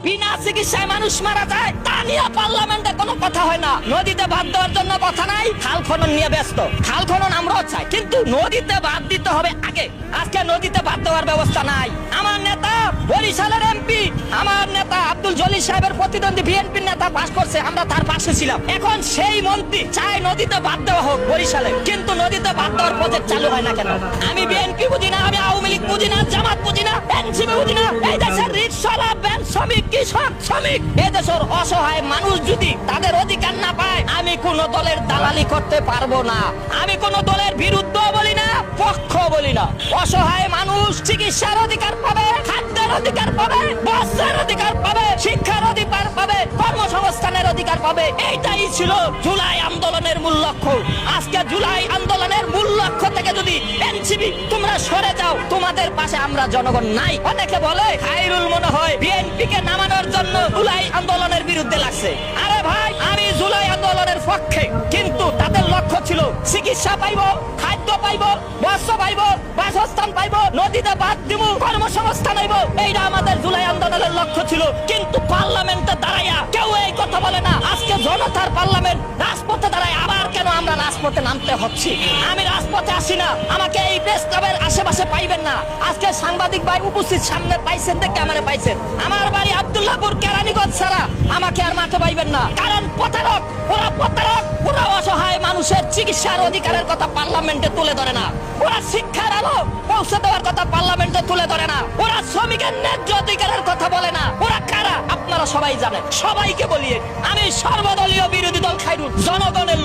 বিনা চিকিৎসায় মানুষ মারা যায়, তা নিয়ে পার্লামেন্টে কোনো কথা হয় না। নদীতে বাদ দেওয়ার জন্য কথা নাই, খাল খনন নিয়ে ব্যস্ত। খাল খনন আমরাও চাই, কিন্তু নদীতে বাদ দিতে হবে আগে। আজকে নদীতে বাদ দেওয়ার ব্যবস্থা নাই। আমার নেতা বরিশালের এমপি, আমার নেতা আব্দুল জলিল সাহেবের প্রতিদ্বন্দ্বী বিএনপির নেতা পাস করছে, আমরা তার পাশে ছিলাম। এখন সেই মন্ত্রী চায় নদীতে বাদ দেওয়া হোক বরিশালে, কিন্তু নদীতে বাদ দেওয়ার প্রজেক্ট চালু হয় না কেন? আমি বিএনপি বুঝি না, আমি আওয়ামী লীগ বুঝি না, জামাত বুঝি না, এনসিপি বুঝি না। এই দেশের রিকশাওয়ালা, ভ্যান শ্রমিক, কৃষক শ্রমিক, এই দেশের অসহায় মানুষ যদি তাদের অধিকার না পায়, আমি কোন দলের দালালি করতে পারবো না। আমি কোন দলের বিরুদ্ধ বলি না, পক্ষ বলি না। অসহায় মানুষ চিকিৎসার অধিকার পাবে, খাদ্যের অধিকার পাবে, বস্ত্রের অধিকার পাবে, শিক্ষার অধিকার পাবে, কর্মসংস্থানের অধিকার পাবে। এইটাই ছিল জুলাই আন্দোলনের মূল লক্ষ্য। আজকে জুলাই আন্দোলনের মূল লক্ষ্য থেকে যদি এনসিপি তোমরা সরে যাও, তোমাদের পাশে আমরা জনগণ নাই। অনেকে বলে খায়রুল মনে হয় বিএনপি কে নামানোর জন্য জুলাই আন্দোলনের বিরুদ্ধে লাগছে। আরে ভাই, আমি জুলাই আন্দোলনের পক্ষে, কিন্তু তাদের লক্ষ্য ছিল চিকিৎসা পাইবো, খাদ্য পাইবো, বস্ত্র পাইবো, বাসস্থান পাইবো, নদীতে বাদ দিব, কর্মসংস্থান হইব। এইটা আমাদের জুলাই আন্দোলনের লক্ষ্য ছিল। কিন্তু পার্লামেন্টে দাঁড়াইয়া কেউ এই কথা বলে না। আজকে জনতার পার্লামেন্ট, রাজপথে দাঁড়ায় আবার কেন আমরা রাজপথে নামতে হচ্ছে? আমি রাজপথে আসি না, আমাকে এই প্রেস ক্লাবের আশেপাশে পাইবেন না। আজকে সাংবাদিক ভাই উপস্থিত সামনে পাইছেন, দেখে আমারে পাইছেন। আমার বাড়ি আব্দুল্লাহপুর কেরানীগঞ্জ ছাড়া আমাকে আর মাঠে পাইবেন না, কারণ প্রতারক, ওরা প্রতারক। ওরা অসহায় মানুষের চিকিৎসার অধিকারের কথা পার্লামেন্টে তুলে ধরে না। ওরা শিক্ষার আলো পৌঁছে দেওয়ার কথা পার্লামেন্টে তুলে ধরে না। ওরা শ্রমিকের ন্যায্য অধিকারের কথা বলে না। ওরা কারা আপনারা সবাই জানেন। সবাইকে বলিয়ে আমি সর্বদলীয় বিরোধী দল খায়রুল জনগণের